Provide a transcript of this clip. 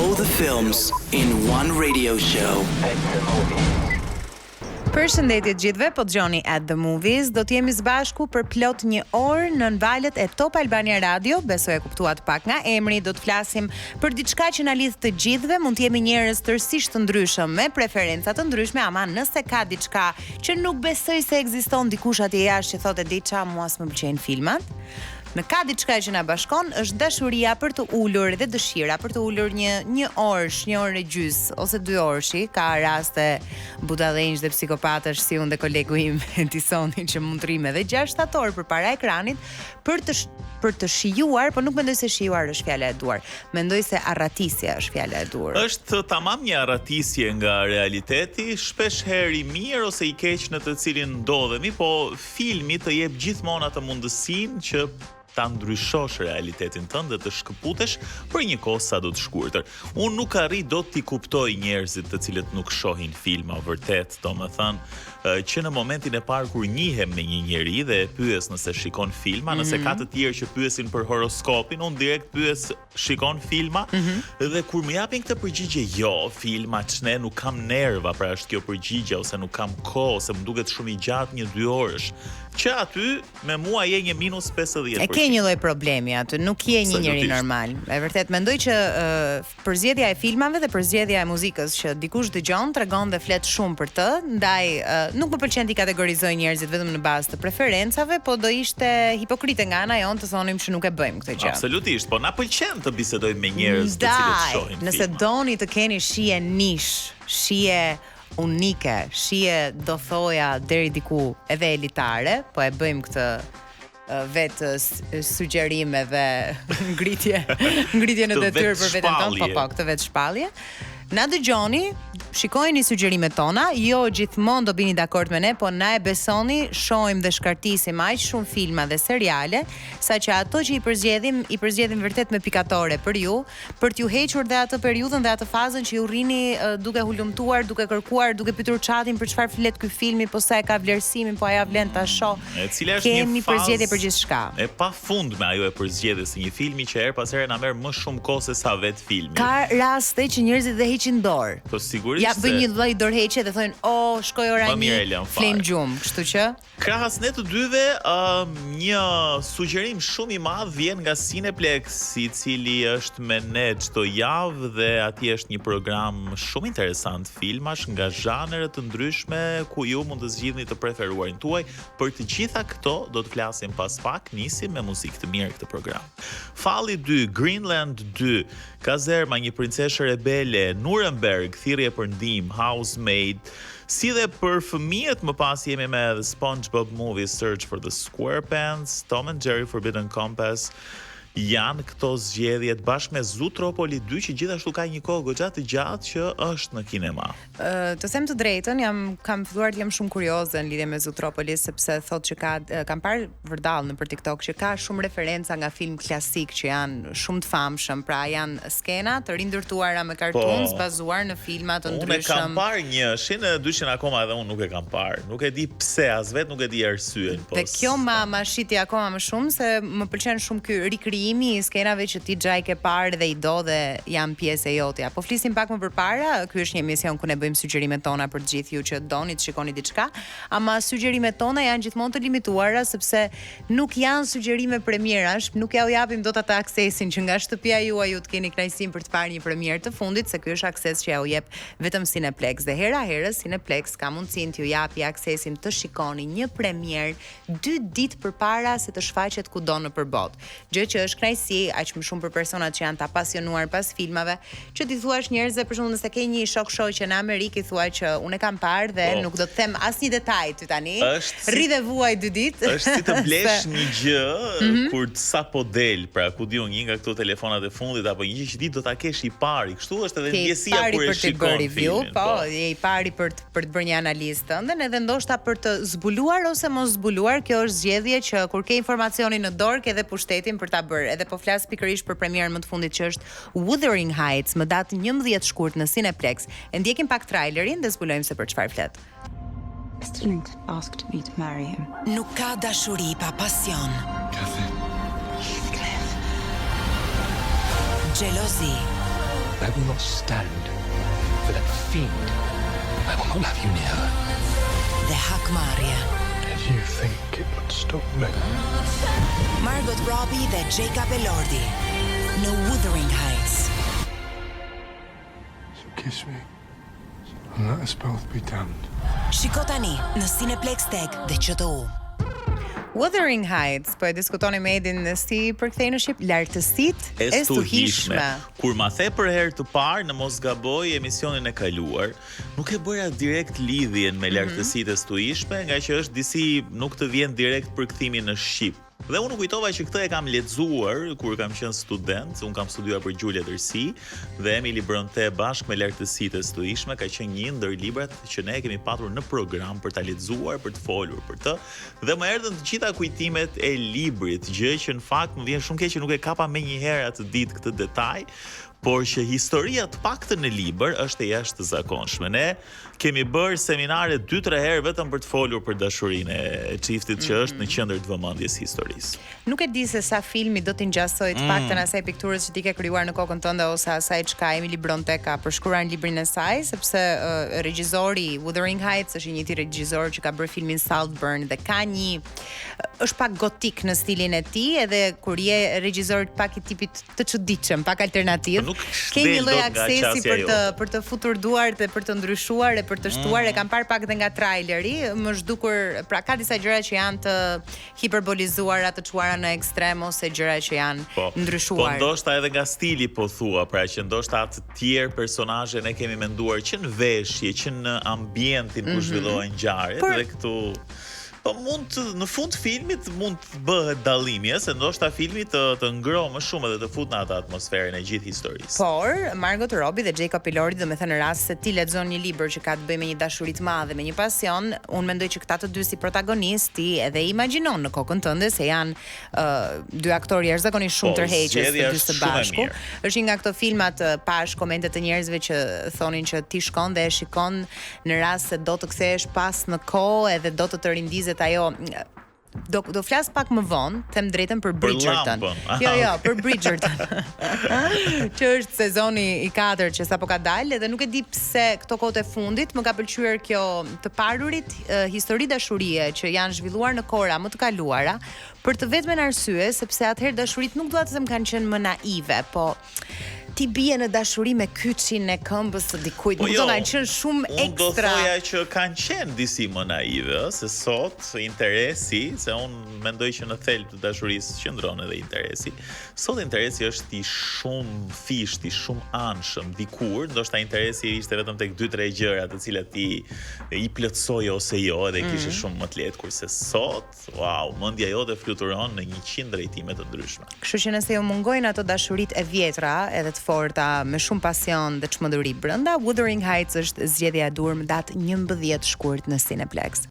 All the films in one radio show. Përshëndetje gjithëve, po dëgjoni At the Movies. Do të jemi së bashku për plot një orë në valët e Top Albania Radio. Besoj e kuptuat pak nga emri. Do të flasim për diçka që na lidh të gjithëve. Mund të jemi njerëz tërësisht të ndryshëm me preferenca të ndryshme, ama nëse ka diçka që nuk besoj se ekziston dikush atje jashtë që thotë di çfarë, mua s'më pëlqejnë filmat. Në ka diçka që na bashkon, është dashuria për të ulur dhe dëshira për të ulur një orësh, një orë e gjys ose 2 orëshi. Ka raste budallënjë dhe psikopatësh si unë dhe kolegu im Tisoni që mund të rrim edhe 6-7 orë përpara ekranit për të shijuar, por nuk mendoj se shijuar është fjala e duhur. Mendoj se arratisja është fjala e duhur. Është tamam një arratisje nga realiteti, shpesh herë i mirë ose i keq në të cilin ndodhemi, po filmi të jep gjithmonë atë mundësinë që ta ndryshosh realitetin tënd dhe të shkëputesh për një kohë sa do të shkurtër. Unë nuk arri dot t'i kuptoj njerëzit të cilët nuk shohin filma vërtet, domethënë që në momentin e parë kur njihem me një njeri dhe e pyes nëse shikon filma, nëse ka të tjerë që pyesin për horoskopin, unë direkt pyes shikon filma, dhe kur më japin këtë përgjigje, jo, filma ç'ne, nuk kam nerva, pra është kjo përgjigje, ose nuk kam kohë, ose më duket shumë i gjatë 1-2 orësh. Që aty me mua je një -50%. E ke një lloj problemi aty, nuk je një njeri normal. E vërtet mendoj që përzgjedhja e filmave dhe përzgjedhja e muzikës që dikush dëgjon tregon dhe flet shumë për të, ndaj nuk më pëlqen t'i kategorizoj njerëzit vetëm në bazë të preferencave, po do ishte hipokrite nga ana jonë të thonim që nuk e bëjmë këtë gjë. Absolutisht, po na pëlqen të bisedojmë me njerëz të cilët shohin filma. Nëse doni të keni shije nish, shije unike, shije do thoja deri diku edhe elitare, po e bëjmë këtë vetë sugjerime dhe ngritje në detyrë për veten tonë, po këtë vetë shpallje. Na dëgjoni, shikojeni sugjerimet tona, jo gjithmonë do bini dakord me ne, po na e besoni, shohim dhe shkartisim aq shumë filma dhe seriale, saqë ato që i përzgjedhim vërtet me pikatore për ju, për t'ju hequr dhe atë periudhën dhe atë fazën që ju rrini duke hulumtuar, duke kërkuar, duke pyetur çatin për çfarë flet ky filmi, po sa e ka vlerësimin, po aja vlen ta shoh. Kemi përzgjedhje për gjithçka. E pafundme ajo e përzgjedhjes së një filmi që her pas here na merr më shumë kohë se sa vet filmi. Ka raste që njerëzit dhe heqin dorë. Po sigurisht. Ja bëjnë një lloj dorëheqje dhe thonë, "Oh, shkoj ora 1, flem gjum", kështu që krahas ne të dyve, një sugjerim shumë i madh vjen nga Cineplex, i cili është me ne çdo javë dhe atje është një program shumë interesant filmash nga zhanre të ndryshme ku ju mund të zgjidhni të preferuarin tuaj. Për të gjitha këto do të flasim pas pak, nisim me muzikë të mirë këtë program. Falli 2, Greenland 2, Kazerma, një princeshë rebele, Nuremberg, thirrje për ndihmë, Housemaid, si dhe për fëmijët më pas jemi me The SpongeBob Movie, Search for the SquarePants, Tom and Jerry Forbidden Compass. Janë këto zgjedhjet bashkë me Zootropoli 2 që gjithashtu ka një kohë goxha të gjatë që është në kinema. Të them të drejtën, kam filluar të jem shumë kurioze në lidhje me Zootropoli sepse thotë që kam parë vërdall nëpër TikTok që ka shumë referenca nga film klasik që janë shumë të famshëm, pra janë skena të rindërtuara me kartuns bazuar në filma të ndryshëm. Unë kam parë njëshin, e dyshin akoma edhe unë nuk e kam parë. Nuk e di pse, as vetë nuk e di arsyen. Dhe kjo ma shiti akoma më shumë se më pëlqen shumë ky rikrijimi i skenave që ti xhaj ke parë dhe i do dhe janë pjesë e jotja. Po flisim pak më përpara, ky është një emision ku ne bëjmë sugjerimet tona për të gjithë ju që doni të shikoni diçka, ama sugjerimet tona janë gjithmonë të limituara sepse nuk janë sugjerime premierash, nuk ja u japim dot atë aksesin që nga shtëpia juaj ju të keni kënaqësinë për të parë një premierë të fundit, se ky është akses që ja u jep vetëm Cineplex dhe hera herës Cineplex ka mundësinë t'ju japi aksesin të shikoni një premierë 2 ditë përpara se të shfaqet kudo nëpër botë. Gjë që është kënaqësi aq më shumë për personat që janë të apasionuar pas filmave, që ti thuash njerëzve për shembull nëse ke një shoqë në Amerikë, i thua që unë e kam parë dhe nuk do të them asnjë detaj ty tani. Rri dhe vuaj 2 ditë. Është si të blesh një gjë kur sapo del, pra ku diun një nga këto telefonat e fundit apo një gjë që ti do ta kesh i pari. Kështu është edhe ndjesia kur e shikon filmin. Po, je i pari për të bërë një analizë tënde, edhe ndoshta për të zbuluar ose mos zbuluar, kjo është zgjedhje që kur ke informacionin në dorë ke edhe pushtetin për ta bërë. Edhe po flas pikërisht për premierën më të fundit që është Wuthering Heights, më datë 11 shkurt në Cineplex. E ndjekim pak trailerin dhe zbulojmë se për çfarë flet. Mr. Lynch asked me to marry him. Nuk ka dashuri pa pasion. Heathcliff. Xhelozi. I I will not stand for that fiend. I will not have you near her. Dhe Hakmarrja. Did you think it would stop me? Margot Robbie dhe Jacob Elordi në Wuthering Heights. So kiss me. And let us both be damned. Shiko tani në Cineplex Tech dhe QTU. Wuthering Heights, po e diskutoni me Edin si përkthej në shqip, lartësitë e stuhishme. Kur ma the për herë të parë në Mos Gaboj emisionin e kaluar, nuk e bëra direkt lidhjen me lartësitë e stuhishme, nga që është disi nuk të vjen direkt përkthimi në shqip. Dhe unë kujtova që këtë e kam lexuar kur kam qenë student, unë kam studiuar për Gjulia Dërsi dhe Emily Bronte bashkë me lartësitë e stuhishme ka qenë një ndër librat që ne kemi patur në program për ta lexuar, për të folur për të, dhe më erdhën të gjitha kujtimet e librit, gjë që në fakt më vjen shumë keq që nuk e kapa menjëherë atë ditë këtë detaj, por që historia të paktën në libër është e jashtëzakonshme. Ne kemi bërë seminare 2-3 herë vetëm për të folur për dashurinë e çiftit që është në qendër të vëmendjes historisë. Nuk e di se sa filmi do t'i ngjasoj të paktën asaj pikturës që ti ke krijuar në kokën tënde ose asaj çka Emily Bronte ka përshkruar në librin e saj, sepse regjizori Wuthering Heights është një regjizor që ka bërë filmin Saltburn dhe ka është pak gotik në stilin e tij, edhe kur je regjizor pak i tipit të çuditshëm, pak alternativ, ke një lloj aksesi për të futur duart dhe për të ndryshuar e për të shtuar. E kam parë pak edhe nga traileri, më zhdukur, pra ka disa gjëra që janë të hiperbolizuara, të çuara në ekstrem ose gjëra që janë ndryshuar. Po ndoshta edhe nga stili po thua, pra që ndoshta të tjerë personazhe ne kemi menduar që në veshje, që në ambientin ku zhvillohen ngjarjet, dhe këtu po në fund filmit mund të bëhet dallimi, se ndoshta filmi të ngrohë më shumë edhe të fut në atë atmosferën e gjithë historisë. Por Margot Robbie dhe Jacob Elordi, domethënë në rast se ti lexon një libër që ka të bëjë me një dashuri të madhe, me një pasion, unë mendoj që këta të dy si protagonistë ti edhe imagjinon në kokën tënde se janë dy aktorë jashtëzakonisht shumë tërheqës të dy së bashku. Është një nga këto filmat pash komente të njerëzve që thonin që ti shkon dhe e shikon në rast se do të kthehesh pas në kohë edhe do të rindizet ajo. Do flas pak më vonë, them drejtën për Bridgerton. Jo, për Bridgerton. Që është sezoni i 4 që sapo ka dalë dhe nuk e di pse këto kohët e fundit më ka pëlqyer kjo të parurit histori dashurie që janë zhvilluar në kohra më të kaluara, për të vetmen arsye sepse atëherë dashuritë nuk dua të them kanë qenë më naive, po ti bie në dashuri me kyçin e këmbës së dikujt, nuk do të qenë shumë ekstra. Unë do thoja që kanë qenë disi më naive, se sot interesi, se unë mendoj që në thelb të dashurisë qëndron edhe interesi. Sot interesi është i shumë fisht, i shumë anshëm. Dikur, ndoshta interesi ishte vetëm tek 2-3 gjëra të cilat ti i plotësoje ose jo, edhe kishe shumë më të lehtë, kurse sot, wow, mendja jote fluturon në 100 drejtime të ndryshme. Kështu që nëse ju mungojnë ato dashuritë e vjetra, edhe të forta me shumë pasion dhe çmenduri brenda, Wuthering Heights është zgjedhja e dur më datë 11 shkurt në Cineplex.